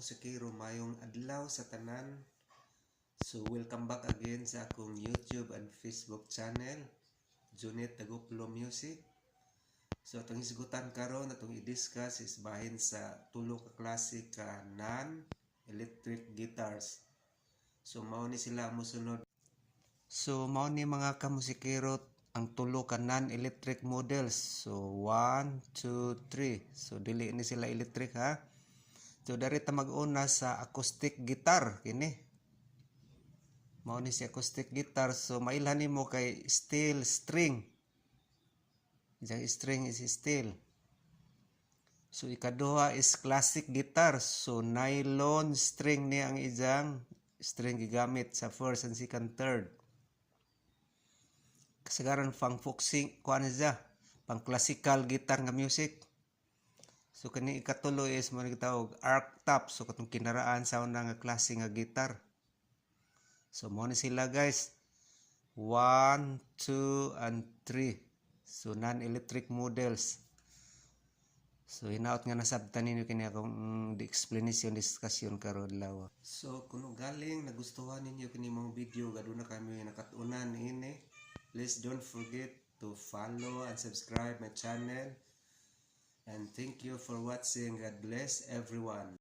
kamusikero, mayong adlaw sa tanan. So welcome back again sa akong YouTube and Facebook channel, Junet Taguplo Music. So atong hisgutan karon, atong i-discuss is bahin sa tulo ka klase ka non-electric guitars. So mao ni sila mosunod. So mao ni mga kamusikero ang tulo ka non-electric models. So 1, 2, 3. So dili ni sila electric ha. So dari ta mag-una sa acoustic guitar kini. Mao ni si acoustic guitar. So mailhan nimo kay steel string. Yang string is steel. So ikaduha is classic guitar. So nylon string ni ang ijang string gigamit sa first and second third. Kasagaran pang foxing kuan siya, pang classical guitar nga music. So kani ikatulo is mo gitawag arc top. So katong kinaraan sa una nga klase nga gitar. So mo ni sila guys. 1, 2 and 3. So non-electric models. So hinaot nga nasabtan ninyo kini akong explanation discussion karon lawa. So kung galing nagustuhan ninyo kini mong video gaduna kami nakatunan ini. Please don't forget to follow and subscribe my channel. And thank you for watching. God bless everyone.